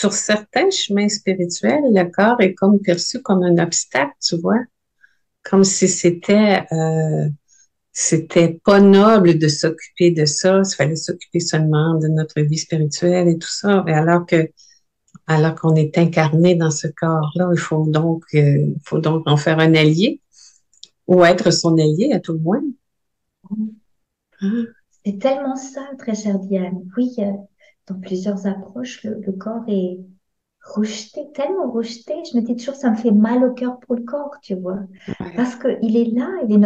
sur certains chemins spirituels, le corps est comme perçu comme un obstacle, tu vois, comme si c'était pas noble de s'occuper de ça. Il fallait s'occuper seulement de notre vie spirituelle et tout ça. Et alors qu'on est incarné dans ce corps-là, il faut donc en faire un allié ou être son allié à tout le moins. Ah, C'est tellement ça, très chère Diane. Oui, dans plusieurs approches, le corps est rejeté, tellement rejeté. Je me dis toujours, ça me fait mal au cœur pour le corps, tu vois. ouais, Parce qu'il est là, il est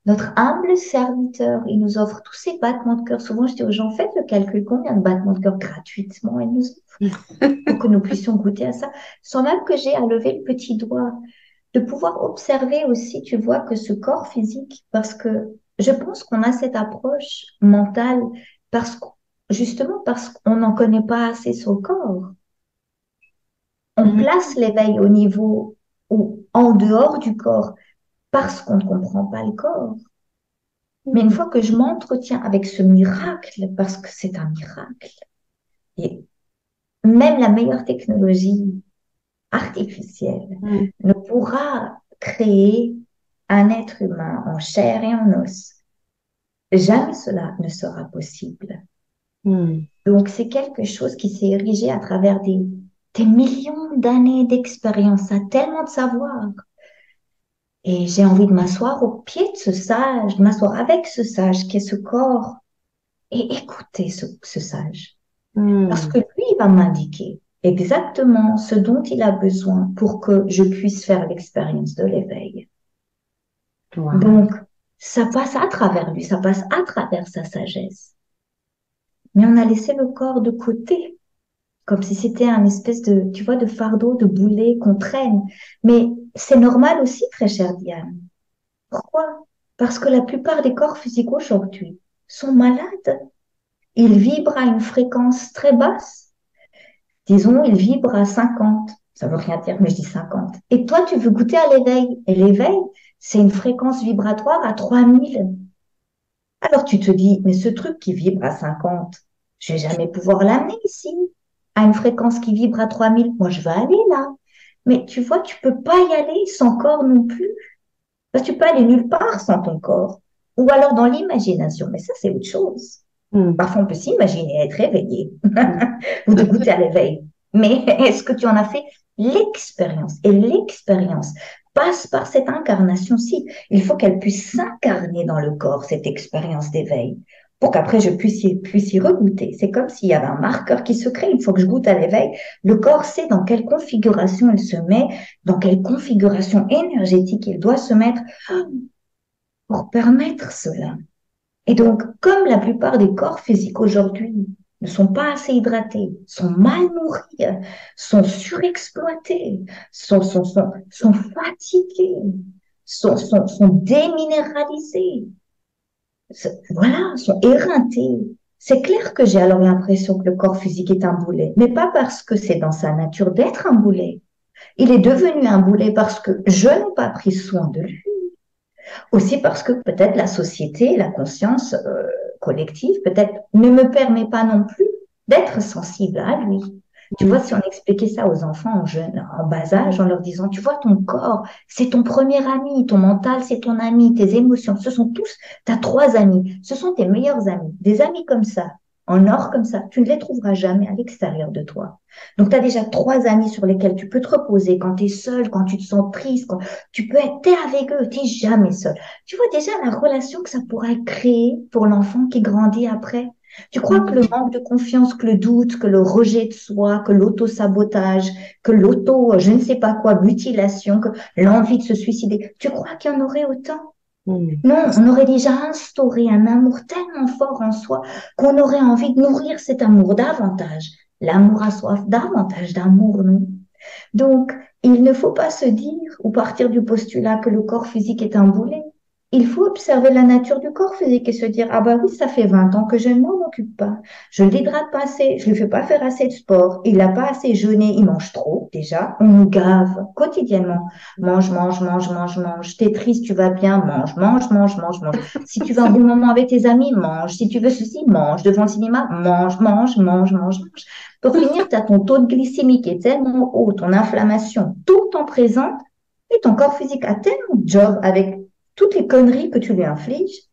notre humble serviteur. Il nous offre tous ces battements de cœur. Souvent, je dis aux gens, faites le calcul, combien de battements de cœur gratuitement il nous offre pour que nous puissions goûter à ça, sans même que j'ai à lever le petit doigt. De pouvoir observer aussi, tu vois, que ce corps physique, parce que je pense qu'on a cette approche mentale, parce que, justement parce qu'on n'en connaît pas assez sur le corps. On place l'éveil au niveau ou en dehors du corps parce qu'on ne comprend pas le corps. Mais une fois que je m'entretiens avec ce miracle, parce que c'est un miracle, et même la meilleure technologie artificielle ne pourra créer un être humain en chair et en os. Jamais cela ne sera possible. Donc, c'est quelque chose qui s'est érigé à travers des millions d'années d'expérience, ça a tellement de savoir. Et j'ai envie de m'asseoir au pied de ce sage, de m'asseoir avec ce sage qui est ce corps et écouter ce sage. Parce que lui, il va m'indiquer exactement ce dont il a besoin pour que je puisse faire l'expérience de l'éveil. wow. Donc, ça passe à travers lui, ça passe à travers sa sagesse. Mais on a laissé le corps de côté, comme si c'était un espèce de, tu vois, de fardeau, de boulet qu'on traîne. Mais c'est normal aussi, très chère Diane. Pourquoi? Parce que la plupart des corps physiques aujourd'hui sont malades. Ils vibrent à une fréquence très basse. Disons, ils vibrent à 50. Ça veut rien dire, mais je dis 50. Et toi, tu veux goûter à l'éveil. Et l'éveil, c'est une fréquence vibratoire à 3000. Alors tu te dis, mais ce truc qui vibre à 50, je vais jamais pouvoir l'amener ici, à une fréquence qui vibre à 3000. Moi, je vais aller là. Mais tu vois, tu peux pas y aller sans corps non plus. Parce que tu peux aller nulle part sans ton corps. Ou alors dans l'imagination. Mais ça, c'est autre chose. Parfois, on peut s'imaginer être réveillé ou de goûter à l'éveil. Mais est-ce que tu en as fait l'expérience? Et l'expérience passe par cette incarnation-ci. Il faut qu'elle puisse s'incarner dans le corps, cette expérience d'éveil, pour qu'après je puisse y regoûter. C'est comme s'il y avait un marqueur qui se crée. Une fois que je goûte à l'éveil, le corps sait dans quelle configuration il se met, dans quelle configuration énergétique il doit se mettre pour permettre cela. Et donc, comme la plupart des corps physiques aujourd'hui ne sont pas assez hydratés, sont mal nourris, sont surexploités, sont fatigués, sont déminéralisés, voilà, sont éreintés, c'est clair que j'ai alors l'impression que le corps physique est un boulet, mais pas parce que c'est dans sa nature d'être un boulet. Il est devenu un boulet parce que je n'ai pas pris soin de lui. Aussi parce que peut-être la société, la conscience collective, peut-être ne me permet pas non plus d'être sensible à lui. Tu vois, si on expliquait ça aux enfants en jeune, en bas âge, en leur disant, tu vois, ton corps, c'est ton premier ami, ton mental, c'est ton ami, tes émotions, ce sont tous, tu as trois amis, ce sont tes meilleurs amis, des amis comme ça, en or comme ça, tu ne les trouveras jamais à l'extérieur de toi. Donc, tu as déjà trois amis sur lesquels tu peux te reposer quand tu es seul, quand tu te sens triste, quand tu peux être, t'es avec eux, t'es jamais seul. Tu vois déjà la relation que ça pourrait créer pour l'enfant qui grandit après. Tu crois que le manque de confiance, que le doute, que le rejet de soi, que l'auto-sabotage, que l'auto, je ne sais pas quoi, mutilation, que l'envie de se suicider, tu crois qu'il y en aurait autant? Non, on aurait déjà instauré un amour tellement fort en soi qu'on aurait envie de nourrir cet amour davantage. L'amour a soif davantage d'amour, non? Donc, il ne faut pas se dire ou partir du postulat que le corps physique est un boulet. il faut observer la nature du corps physique et se dire, ah bah oui, ça fait 20 ans que je ne m'en occupe pas. Je ne l'hydrate pas assez, je ne lui fais pas faire assez de sport, il n'a pas assez jeûné, il mange trop déjà. On nous gave quotidiennement. Mange, mange, mange, mange, mange. T'es triste, tu vas bien, mange, mange, mange, mange, mange. Si tu veux un bon moment avec tes amis, mange. Si tu veux ceci, mange. Devant le cinéma, mange, mange, mange, mange, mange. Pour finir, tu as ton taux de glycémie qui est tellement haut, ton inflammation tout le temps présente, et ton corps physique a tellement de job avec toutes les conneries que tu lui infliges.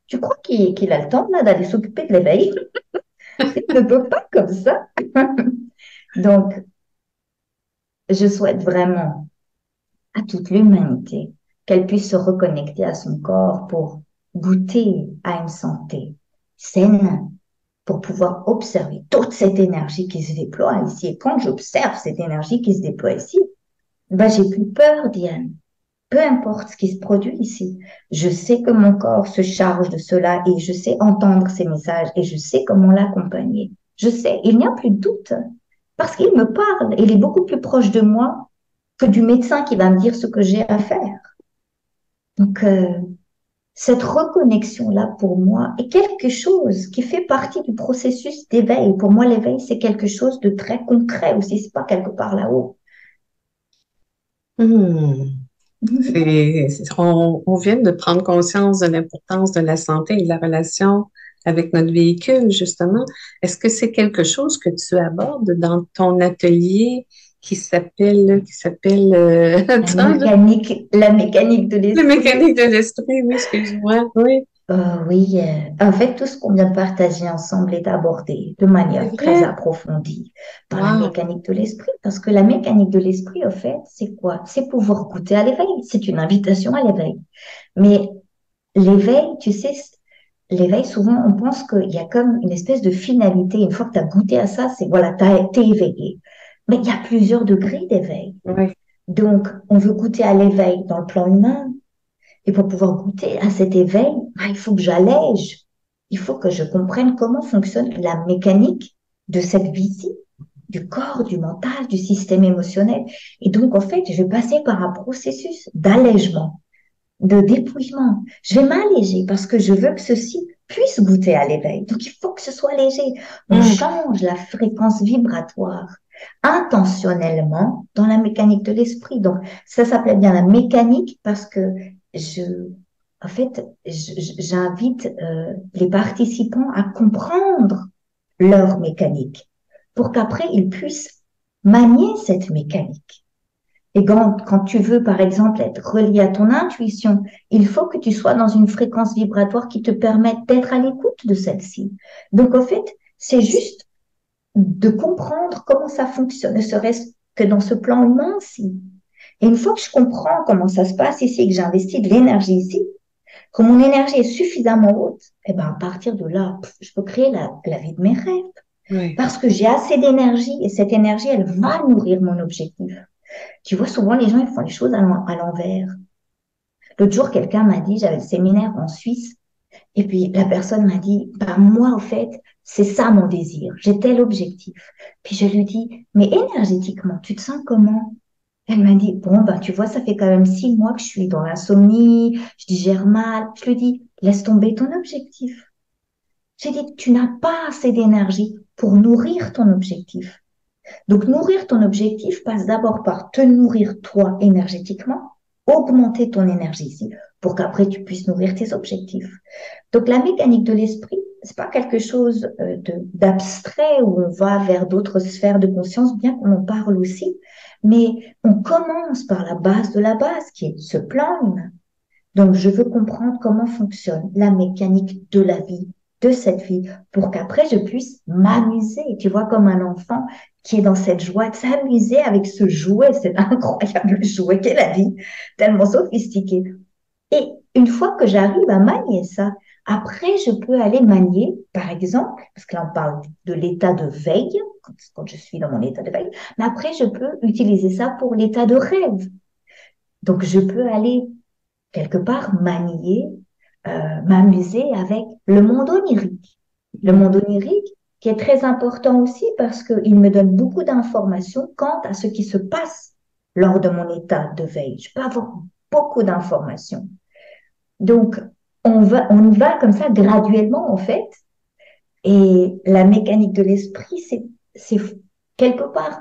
Tu crois qu'il a le temps là d'aller s'occuper de l'éveil? Il ne peut pas comme ça. Donc, je souhaite vraiment à toute l'humanité qu'elle puisse se reconnecter à son corps pour goûter à une santé saine, pour pouvoir observer toute cette énergie qui se déploie ici. Et quand j'observe cette énergie qui se déploie ici, ben, j'ai plus peur, Diane. Peu importe ce qui se produit ici, je sais que mon corps se charge de cela et je sais entendre ces messages et je sais comment l'accompagner. Je sais, il n'y a plus de doute parce qu'il me parle. Il est beaucoup plus proche de moi que du médecin qui va me dire ce que j'ai à faire. Donc, cette reconnexion-là, pour moi, est quelque chose qui fait partie du processus d'éveil. Pour moi, l'éveil, c'est quelque chose de très concret aussi. C'est pas quelque part là-haut. Hmm. On vient de prendre conscience de l'importance de la santé et de la relation avec notre véhicule, justement. Est-ce que c'est quelque chose que tu abordes dans ton atelier attends, là, La mécanique de la l'esprit. mécanique de l'esprit, oui, excuse-moi, oui, Oui, en fait, tout ce qu'on vient de partager ensemble est abordé de c'est manière très vrai. approfondie dans la Wow. mécanique de l'esprit. Parce que la mécanique de l'esprit, au fait, c'est quoi? C'est pouvoir goûter à l'éveil. C'est une invitation à l'éveil. Mais l'éveil, tu sais, l'éveil, souvent, on pense qu'il y a comme une espèce de finalité. Une fois que tu as goûté à ça, c'est voilà, t'es éveillé. Mais il y a plusieurs degrés d'éveil. Oui. Donc, on veut goûter à l'éveil dans le plan humain, et pour pouvoir goûter à cet éveil, il faut que j'allège. Il faut que je comprenne comment fonctionne la mécanique de cette vie-ci, du corps, du mental, du système émotionnel. Et donc, en fait, je vais passer par un processus d'allègement, de dépouillement. Je vais m'alléger parce que je veux que ceci puisse goûter à l'éveil. Donc, il faut que ce soit léger. On Hmm. change la fréquence vibratoire intentionnellement dans la mécanique de l'esprit. Donc, ça s'appelait bien la mécanique parce que je, en fait, j'invite les participants à comprendre leur mécanique pour qu'après ils puissent manier cette mécanique. Et quand tu veux, par exemple, être relié à ton intuition, il faut que tu sois dans une fréquence vibratoire qui te permette d'être à l'écoute de celle-ci. Donc, en fait, c'est juste de comprendre comment ça fonctionne, ne serait-ce que dans ce plan humain-ci. Et une fois que je comprends comment ça se passe ici, que j'investis de l'énergie ici, que mon énergie est suffisamment haute, et ben à partir de là, je peux créer la vie de mes rêves. Oui. Parce que j'ai assez d'énergie et cette énergie, elle va nourrir mon objectif. Tu vois, souvent, les gens, ils font les choses à l'envers. L'autre jour, quelqu'un m'a dit, j'avais le séminaire en Suisse, et puis la personne m'a dit, bah, moi, au fait, c'est ça mon désir, j'ai tel objectif. Puis je lui dis, mais énergétiquement, tu te sens comment? Elle m'a dit, bon, bah, tu vois, ça fait quand même 6 mois que je suis dans l'insomnie, je digère mal. Je lui dis, laisse tomber ton objectif. J'ai dit, tu n'as pas assez d'énergie pour nourrir ton objectif. Donc, nourrir ton objectif passe d'abord par te nourrir toi énergétiquement, augmenter ton énergie ici, pour qu'après tu puisses nourrir tes objectifs. Donc, la mécanique de l'esprit, c'est pas quelque chose d'abstrait où on va vers d'autres sphères de conscience, bien qu'on en parle aussi, mais on commence par la base de la base, qui est ce plan humain. Donc, je veux comprendre comment fonctionne la mécanique de la vie, de cette vie, pour qu'après, je puisse m'amuser. Tu vois, comme un enfant qui est dans cette joie de s'amuser avec ce jouet, cet incroyable jouet qu'est la vie, tellement sophistiqué. Et une fois que j'arrive à manier ça, après, je peux aller manier, par exemple, parce que là, on parle de l'état de veille, quand je suis dans mon état de veille, mais après, je peux utiliser ça pour l'état de rêve. Donc, je peux aller quelque part manier, m'amuser avec le monde onirique. Le Hmm. monde onirique qui est très important aussi parce qu'il me donne beaucoup d'informations quant à ce qui se passe lors de mon état de veille. Je peux avoir beaucoup d'informations. Donc, on va comme ça graduellement, en fait. Et la mécanique de l'esprit, c'est quelque part,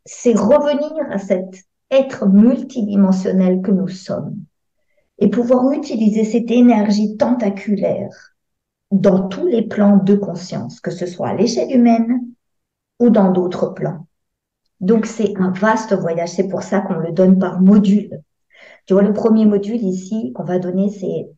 c'est revenir à cet être multidimensionnel que nous sommes et pouvoir utiliser cette énergie tentaculaire dans tous les plans de conscience, que ce soit à l'échelle humaine ou dans d'autres plans. Donc, c'est un vaste voyage. C'est pour ça qu'on le donne par module. Tu vois, le premier module ici qu'on va donner,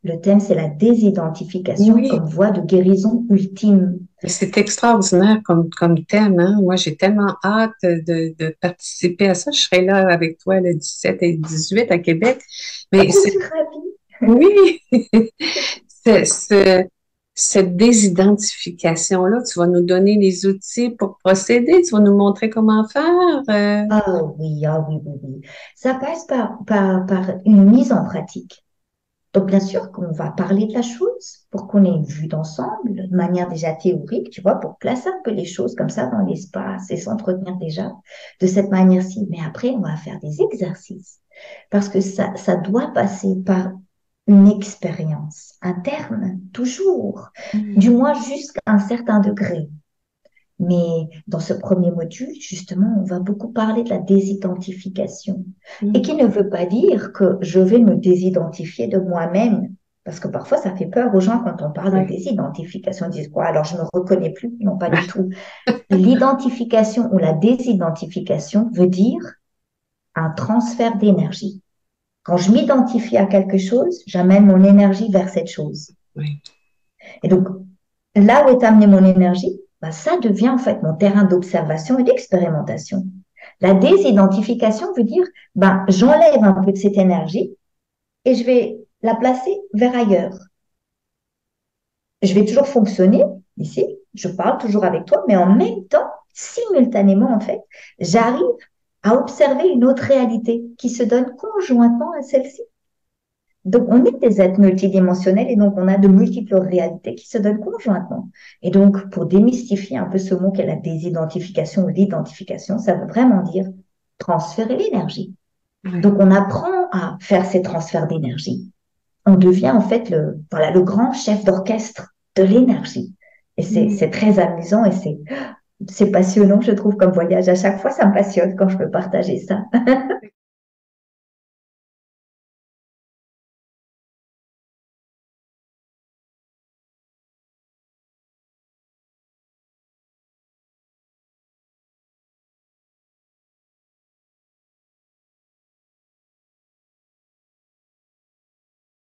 le thème, c'est la désidentification Oui, comme voie de guérison ultime. mais c'est extraordinaire comme thème, hein. Moi, j'ai tellement hâte de participer à ça. Je serai là avec toi le 17 et 18 à Québec. Mais Je suis ravie. oui, c'est- ce- cette désidentification-là, tu vas nous donner les outils pour procéder, tu vas nous montrer comment faire. Ah oui, oui, oui. Ça passe par une mise en pratique. Donc, bien sûr qu'on va parler de la chose pour qu'on ait une vue d'ensemble, de manière déjà théorique, tu vois, pour placer un peu les choses comme ça dans l'espace et s'entretenir déjà de cette manière-ci. Mais après, on va faire des exercices parce que ça doit passer par une expérience interne, toujours, du Hmm. moins jusqu'à un certain degré. Mais dans ce premier module, justement, on va beaucoup parler de la désidentification. Et qui Hmm. ne veut pas dire que je vais me désidentifier de moi-même. Parce que parfois, ça fait peur aux gens quand on parle de Ouais. désidentification. Ils disent quoi? Alors, je ne me reconnais plus. Non, pas du tout. L'identification ou la désidentification veut dire un transfert d'énergie. Quand je m'identifie à quelque chose, j'amène mon énergie vers cette chose. Oui. Et donc, là où est amenée mon énergie, bah, ça devient en fait mon terrain d'observation et d'expérimentation. La désidentification veut dire, ben, j'enlève un peu de cette énergie et je vais la placer vers ailleurs. Je vais toujours fonctionner ici, je parle toujours avec toi, mais en même temps, simultanément, en fait, j'arrive à observer une autre réalité qui se donne conjointement à celle-ci. Donc, on est des êtres multidimensionnels et donc on a de multiples réalités qui se donnent conjointement. Et donc, pour démystifier un peu ce mot qu'est la désidentification ou l'identification, ça veut vraiment dire transférer l'énergie. Ouais. Donc, on apprend à faire ces transferts d'énergie. On devient en fait voilà, le grand chef d'orchestre de l'énergie. Et c'est Hmm. très amusant et c'est passionnant, je trouve, comme voyage. À chaque fois, ça me passionne quand je peux partager ça.